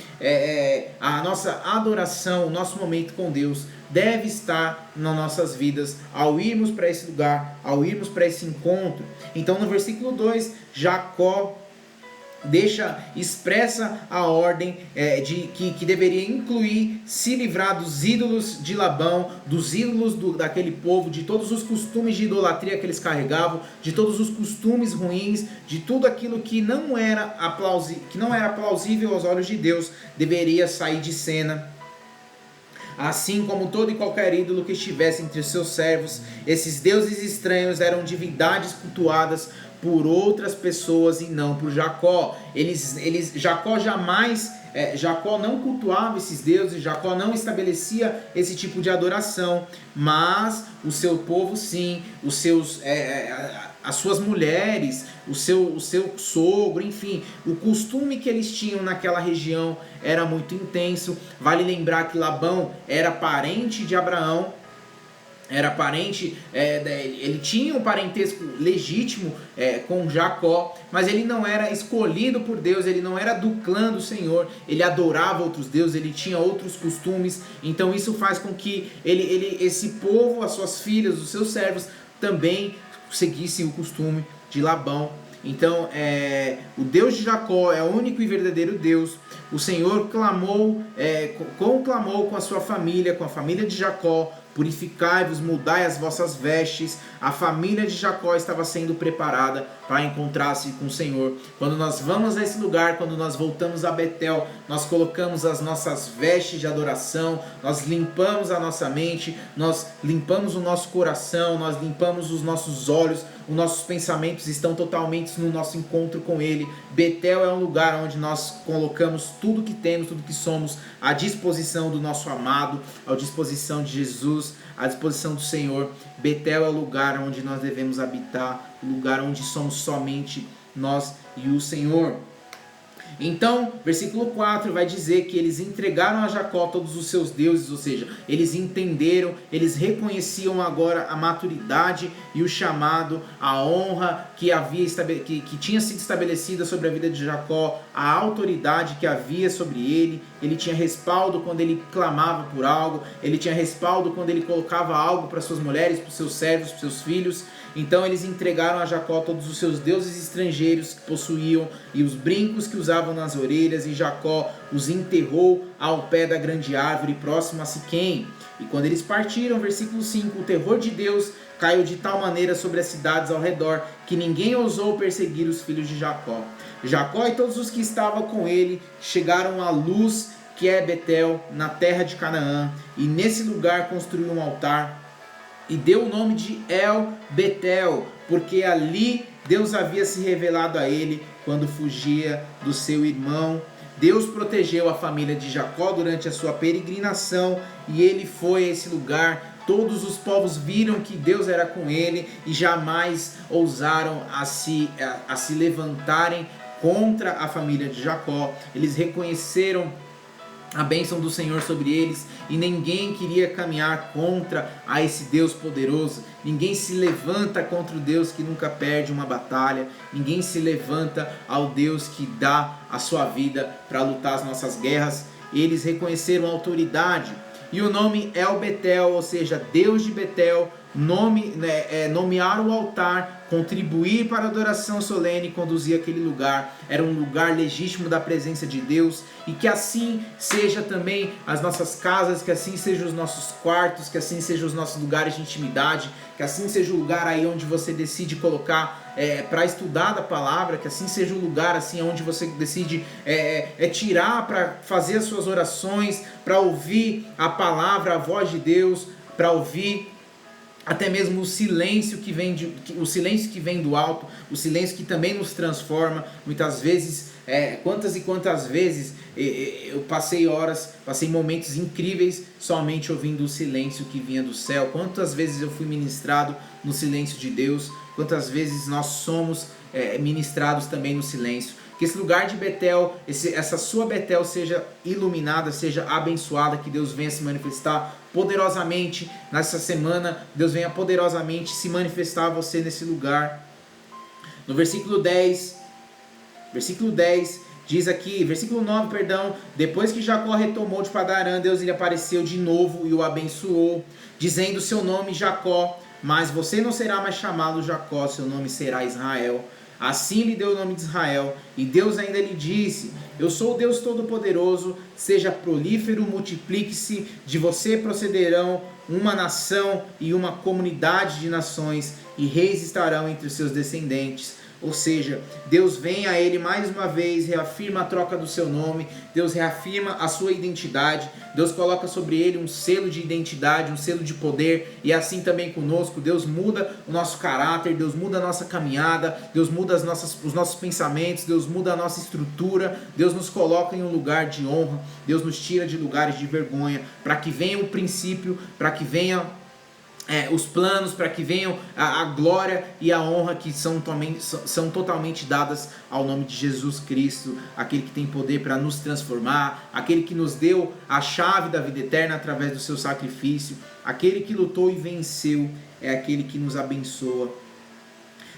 a nossa adoração, o nosso momento com Deus deve estar nas nossas vidas ao irmos para esse lugar, ao irmos para esse encontro. Então no versículo 2, Jacó expressa a ordem que deveria incluir se livrar dos ídolos de Labão, dos ídolos daquele povo, de todos os costumes de idolatria que eles carregavam, de todos os costumes ruins, de tudo aquilo que não era plausível aos olhos de Deus, deveria sair de cena. Assim como todo e qualquer ídolo que estivesse entre seus servos, esses deuses estranhos eram divindades cultuadas por outras pessoas e não por Jacó. Jacó não cultuava esses deuses, Jacó não estabelecia esse tipo de adoração, mas o seu povo sim, as suas mulheres, o seu sogro, enfim, o costume que eles tinham naquela região era muito intenso. Vale lembrar que Labão era parente de Abraão, ele tinha um parentesco legítimo com Jacó, mas ele não era escolhido por Deus, ele não era do clã do Senhor, ele adorava outros deuses, ele tinha outros costumes. Então isso faz com que esse povo, as suas filhas, os seus servos, também seguissem o costume de Labão. Então o Deus de Jacó é o único e verdadeiro Deus. O Senhor conclamou com a sua família, com a família de Jacó: purificai-vos, mudai as vossas vestes. A família de Jacó estava sendo preparada para encontrar-se com o Senhor. Quando nós vamos a esse lugar, quando nós voltamos a Betel, nós colocamos as nossas vestes de adoração, nós limpamos a nossa mente, nós limpamos o nosso coração, nós limpamos os nossos olhos, os nossos pensamentos estão totalmente no nosso encontro com Ele. Betel é um lugar onde nós colocamos tudo que temos, tudo que somos à disposição do nosso amado, à disposição de Jesus, à disposição do Senhor. Betel é o lugar onde nós devemos habitar, o lugar onde somos somente nós e o Senhor. Então, versículo 4 vai dizer que eles entregaram a Jacó todos os seus deuses, ou seja, eles entenderam, eles reconheciam agora a maturidade e o chamado, a honra que tinha sido estabelecida sobre a vida de Jacó, a autoridade que havia sobre ele tinha respaldo quando ele clamava por algo, ele tinha respaldo quando ele colocava algo para suas mulheres, para os seus servos, para os seus filhos. Então eles entregaram a Jacó todos os seus deuses estrangeiros que possuíam e os brincos que usavam nas orelhas, e Jacó os enterrou ao pé da grande árvore próximo a Siquém. E quando eles partiram, versículo 5, o terror de Deus caiu de tal maneira sobre as cidades ao redor que ninguém ousou perseguir os filhos de Jacó. Jacó e todos os que estavam com ele chegaram à luz que é Betel, na terra de Canaã, e nesse lugar construiu um altar e deu o nome de El Betel, porque ali Deus havia se revelado a ele quando fugia do seu irmão. Deus protegeu a família de Jacó durante a sua peregrinação e ele foi a esse lugar. Todos os povos viram que Deus era com ele e jamais ousaram a se levantarem contra a família de Jacó. Eles reconheceram a bênção do Senhor sobre eles e ninguém queria caminhar contra a esse Deus poderoso. Ninguém se levanta contra o Deus que nunca perde uma batalha. Ninguém se levanta ao Deus que dá a sua vida para lutar as nossas guerras. Eles reconheceram a autoridade e o nome El Betel, ou seja, Deus de Betel, nomear o altar, contribuir para a adoração solene e conduzir aquele lugar. Era um lugar legítimo da presença de Deus, e que assim seja também as nossas casas, que assim sejam os nossos quartos, que assim sejam os nossos lugares de intimidade, que assim seja o lugar aí onde você decide colocar para estudar da palavra, que assim seja o lugar assim onde você decide tirar para fazer as suas orações, para ouvir a palavra, a voz de Deus, para ouvir até mesmo o silêncio que vem do alto, o silêncio que também nos transforma. Muitas vezes, quantas e quantas vezes eu passei momentos incríveis somente ouvindo o silêncio que vinha do céu. Quantas vezes eu fui ministrado no silêncio de Deus, quantas vezes nós somos ministrados também no silêncio. Que esse lugar de Betel, essa sua Betel seja iluminada, seja abençoada, que Deus venha se manifestar poderosamente nessa semana. Deus venha poderosamente se manifestar a você nesse lugar. No versículo 10 diz aqui, versículo 9, perdão: depois que Jacó retomou de Padarã, Deus lhe apareceu de novo e o abençoou, dizendo: seu nome Jacó, mas você não será mais chamado Jacó, seu nome será Israel. Assim lhe deu o nome de Israel, e Deus ainda lhe disse: eu sou o Deus Todo-Poderoso, seja prolífero, multiplique-se, de você procederão uma nação e uma comunidade de nações, e reis estarão entre os seus descendentes. Ou seja, Deus vem a ele mais uma vez, reafirma a troca do seu nome, Deus reafirma a sua identidade, Deus coloca sobre ele um selo de identidade, um selo de poder, e assim também conosco. Deus muda o nosso caráter, Deus muda a nossa caminhada, Deus muda os nossos pensamentos, Deus muda a nossa estrutura, Deus nos coloca em um lugar de honra, Deus nos tira de lugares de vergonha, para que venha o princípio, para que venha os planos, para que venham a glória e a honra que são totalmente dadas ao nome de Jesus Cristo, aquele que tem poder para nos transformar, aquele que nos deu a chave da vida eterna através do seu sacrifício, aquele que lutou e venceu, é aquele que nos abençoa.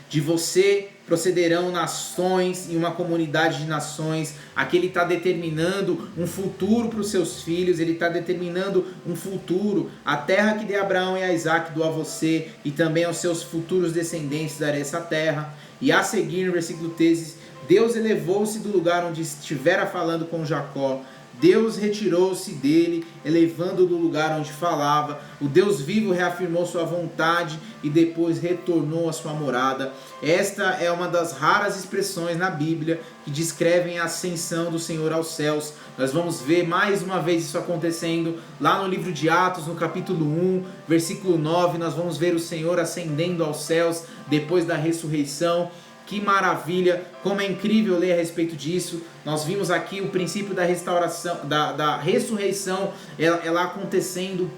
De você procederão nações e uma comunidade de nações. Aqui ele está determinando um futuro para os seus filhos, ele está determinando um futuro. A terra que de Abraão e a Isaac dou a você, e também aos seus futuros descendentes darei essa terra. E a seguir, no versículo 13, Deus elevou-se do lugar onde estivera falando com Jacó. Deus retirou-se dele, elevando do lugar onde falava. O Deus vivo reafirmou sua vontade e depois retornou à sua morada. Esta é uma das raras expressões na Bíblia que descrevem a ascensão do Senhor aos céus. Nós vamos ver mais uma vez isso acontecendo lá no livro de Atos, no capítulo 1, versículo 9. Nós vamos ver o Senhor ascendendo aos céus depois da ressurreição. Que maravilha, como é incrível ler a respeito disso. Nós vimos aqui o princípio da restauração, da ressurreição, ela acontecendo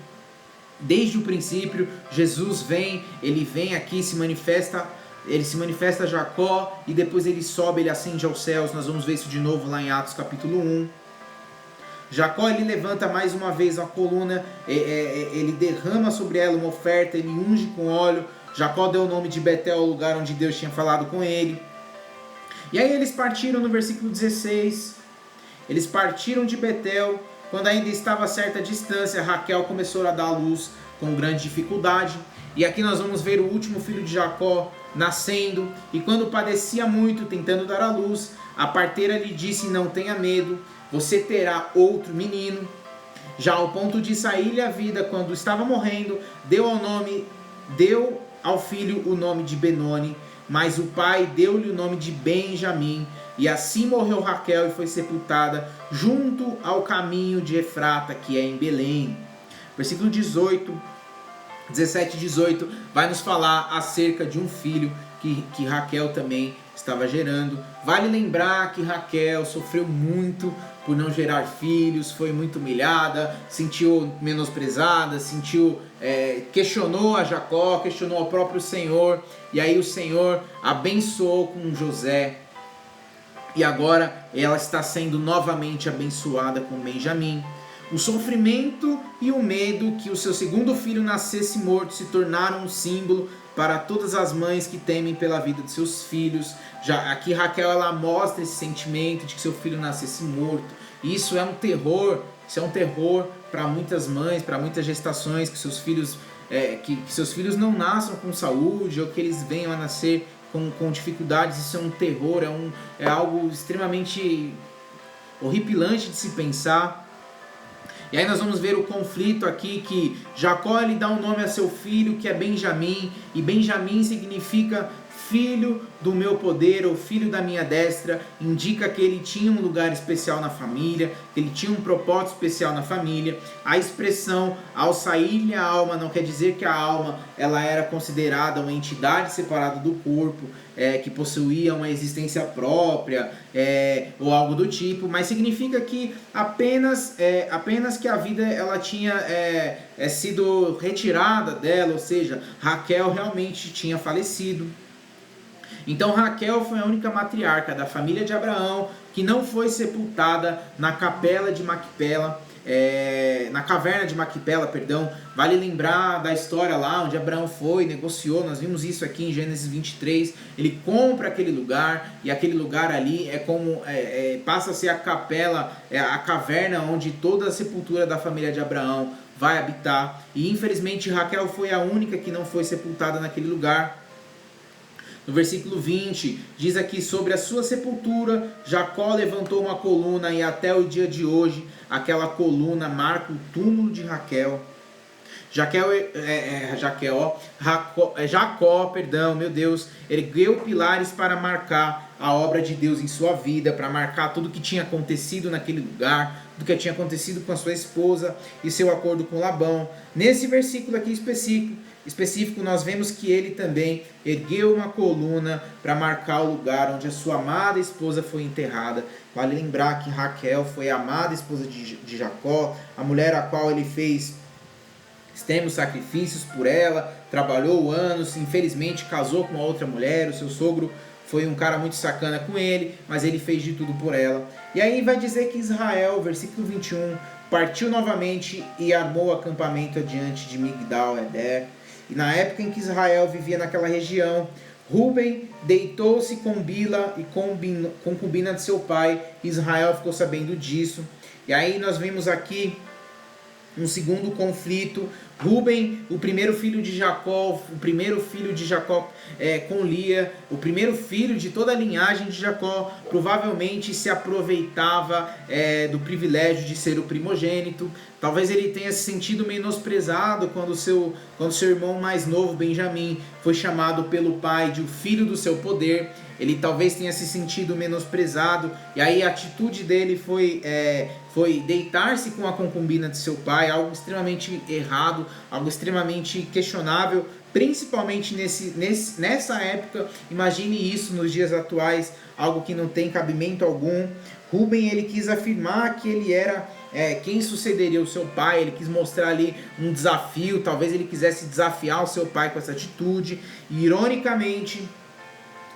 desde o princípio. Jesus vem, ele vem aqui, ele se manifesta a Jacó, e depois ele sobe, ele ascende aos céus. Nós vamos ver isso de novo lá em Atos capítulo 1. Jacó, ele levanta mais uma vez a coluna, ele derrama sobre ela uma oferta, ele unge com óleo. Jacó deu o nome de Betel ao lugar onde Deus tinha falado com ele. E aí eles partiram no versículo 16. Eles partiram de Betel. Quando ainda estava a certa distância, Raquel começou a dar à luz com grande dificuldade. E aqui nós vamos ver o último filho de Jacó nascendo. E quando padecia muito, tentando dar à luz, a parteira lhe disse: não tenha medo, você terá outro menino. Já ao ponto de sair-lhe a vida, quando estava morrendo, deu ao filho o nome de Benoni, mas o pai deu-lhe o nome de Benjamim. E assim morreu Raquel e foi sepultada junto ao caminho de Efrata, que é em Belém. Versículo 17 e 18 vai nos falar acerca de um filho que Raquel também estava gerando. Vale lembrar que Raquel sofreu muito por não gerar filhos, foi muito humilhada, sentiu menosprezada, questionou a Jacó, questionou ao próprio Senhor, e aí o Senhor abençoou com José, e agora ela está sendo novamente abençoada com Benjamim. O sofrimento e o medo que o seu segundo filho nascesse morto se tornaram um símbolo para todas as mães que temem pela vida de seus filhos. Já aqui Raquel ela mostra esse sentimento de que seu filho nascesse morto. Isso é um terror para muitas mães, para muitas gestações, que seus filhos seus filhos não nasçam com saúde ou que eles venham a nascer com dificuldades. Isso é um terror, é algo extremamente horripilante de se pensar. E aí nós vamos ver o conflito aqui, que Jacó ele dá um nome a seu filho, que é Benjamim, e Benjamim significa filho do meu poder, ou filho da minha destra. Indica que ele tinha um lugar especial na família, que ele tinha um propósito especial na família. A expressão ao sair-lhe a alma não quer dizer que a alma ela era considerada uma entidade separada do corpo, que possuía uma existência própria, ou algo do tipo, mas significa que apenas que a vida ela tinha sido retirada dela, ou seja, Raquel realmente tinha falecido. Então Raquel foi a única matriarca da família de Abraão que não foi sepultada na capela de Macpela, na caverna de Macpela, perdão. Vale lembrar da história lá onde Abraão foi, negociou, nós vimos isso aqui em Gênesis 23, ele compra aquele lugar, e aquele lugar ali passa a ser a capela, a caverna onde toda a sepultura da família de Abraão vai habitar, e infelizmente Raquel foi a única que não foi sepultada naquele lugar. No versículo 20, diz aqui: sobre a sua sepultura, Jacó levantou uma coluna, e até o dia de hoje, aquela coluna marca o túmulo de Raquel. Jacó, ergueu pilares para marcar a obra de Deus em sua vida, para marcar tudo que tinha acontecido naquele lugar, tudo que tinha acontecido com a sua esposa e seu acordo com Labão. Nesse versículo aqui específico, nós vemos que ele também ergueu uma coluna para marcar o lugar onde a sua amada esposa foi enterrada. Vale lembrar que Raquel foi a amada esposa de Jacó, a mulher a qual ele fez extremos sacrifícios por ela, trabalhou anos, infelizmente casou com uma outra mulher, o seu sogro foi um cara muito sacana com ele, mas ele fez de tudo por ela. E aí vai dizer que Israel, versículo 21, partiu novamente e armou acampamento adiante de Migdal-Eder. E na época em que Israel vivia naquela região, Ruben deitou-se com Bila e concubina de seu pai. Israel ficou sabendo disso. E aí nós vemos aqui um segundo conflito. Ruben, o primeiro filho de Jacó, com Lia, o primeiro filho de toda a linhagem de Jacó, provavelmente se aproveitava do privilégio de ser o primogênito. Talvez ele tenha se sentido menosprezado quando seu irmão mais novo, Benjamim, foi chamado pelo pai de o filho do seu poder. Ele talvez tenha se sentido menosprezado, e aí a atitude dele foi deitar-se com a concubina de seu pai, algo extremamente errado, algo extremamente questionável, principalmente nessa época. Imagine isso nos dias atuais, algo que não tem cabimento algum. Ruben ele quis afirmar que ele era quem sucederia o seu pai, ele quis mostrar ali um desafio, talvez ele quisesse desafiar o seu pai com essa atitude, e ironicamente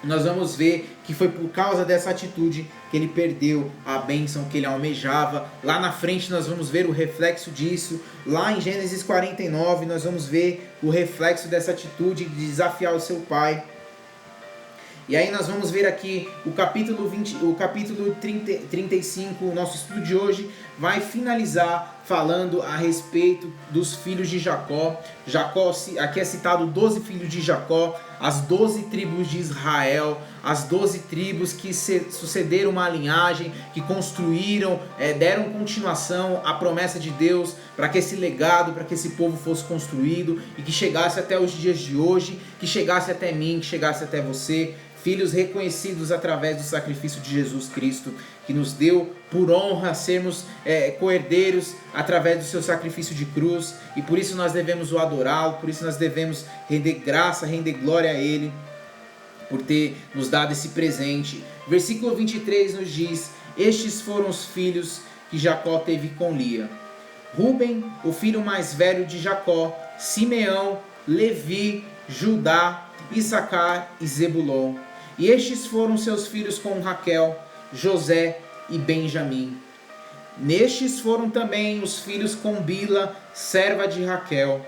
nós vamos ver que foi por causa dessa atitude que ele perdeu a bênção que ele almejava. Lá na frente nós vamos ver o reflexo disso. Lá em Gênesis 49 nós vamos ver o reflexo dessa atitude de desafiar o seu pai. E aí nós vamos ver aqui o capítulo 35, o nosso estudo de hoje vai finalizar falando a respeito dos filhos de Jacó. Aqui é citado 12 filhos de Jacó. as 12 tribos de Israel, as 12 tribos que sucederam uma linhagem, que construíram, deram continuação à promessa de Deus para que esse legado, para que esse povo fosse construído e que chegasse até os dias de hoje, que chegasse até mim, que chegasse até você, filhos reconhecidos através do sacrifício de Jesus Cristo, que nos deu por honra sermos co-herdeiros através do seu sacrifício de cruz, e por isso nós devemos o adorá-lo, por isso nós devemos render graça, render glória a Ele, por ter nos dado esse presente. Versículo 23 nos diz: estes foram os filhos que Jacó teve com Lia: Ruben, o filho mais velho de Jacó, Simeão, Levi, Judá, Issacar e Zebulon. E estes foram seus filhos com Raquel, José e Benjamim. Nestes foram também os filhos com Bila, serva de Raquel,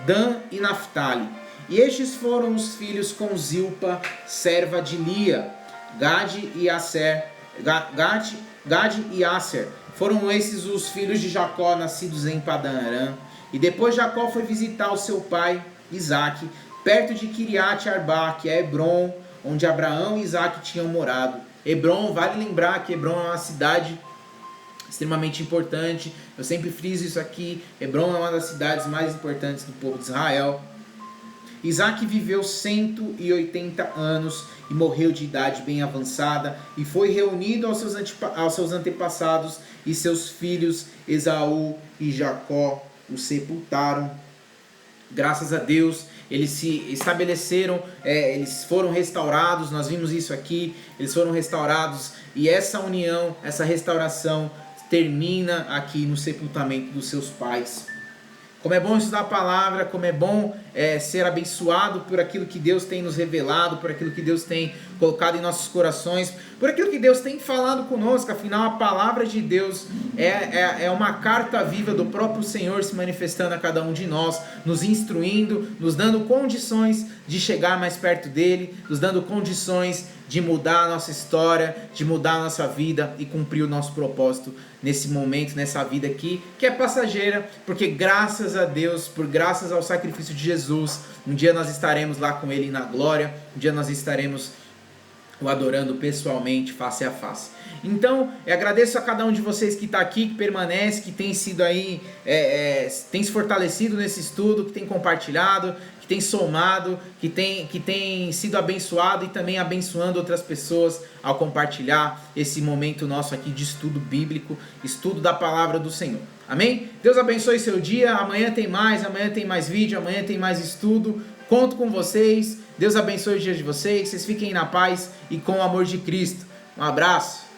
Dan e Naphtali. E estes foram os filhos com Zilpa, serva de Lia, Gade e Aser. Foram esses os filhos de Jacó, nascidos em Padã Arã. E depois Jacó foi visitar o seu pai, Isaque, perto de Kiriat Arba, que é Hebron, onde Abraão e Isaque tinham morado. Hebron, vale lembrar que Hebron é uma cidade extremamente importante. Eu sempre friso isso aqui. Hebron é uma das cidades mais importantes do povo de Israel. Isaque viveu 180 anos e morreu de idade bem avançada, e foi reunido aos seus antepassados, e seus filhos Esaú e Jacó o sepultaram. Graças a Deus, eles se estabeleceram, eles foram restaurados, nós vimos isso aqui, eles foram restaurados, e essa união, essa restauração termina aqui no sepultamento dos seus pais. Como é bom estudar a palavra, como é bom ser abençoado por aquilo que Deus tem nos revelado, por aquilo que Deus tem colocado em nossos corações, por aquilo que Deus tem falado conosco. Afinal, a palavra de Deus é uma carta viva do próprio Senhor se manifestando a cada um de nós, nos instruindo, nos dando condições de chegar mais perto dele, nos dando condições de mudar a nossa história, de mudar a nossa vida e cumprir o nosso propósito nesse momento, nessa vida aqui, que é passageira, porque graças a Deus, graças ao sacrifício de Jesus, um dia nós estaremos lá com Ele na glória, um dia nós estaremos o adorando pessoalmente, face a face. Então, eu agradeço a cada um de vocês que está aqui, que permanece, que tem sido aí, tem se fortalecido nesse estudo, que tem compartilhado, que tem somado, que tem sido abençoado e também abençoando outras pessoas ao compartilhar esse momento nosso aqui de estudo bíblico, estudo da palavra do Senhor. Amém? Deus abençoe seu dia. Amanhã tem mais vídeo, amanhã tem mais estudo. Conto com vocês. Deus abençoe o dia de vocês. Vocês fiquem na paz e com o amor de Cristo. Um abraço.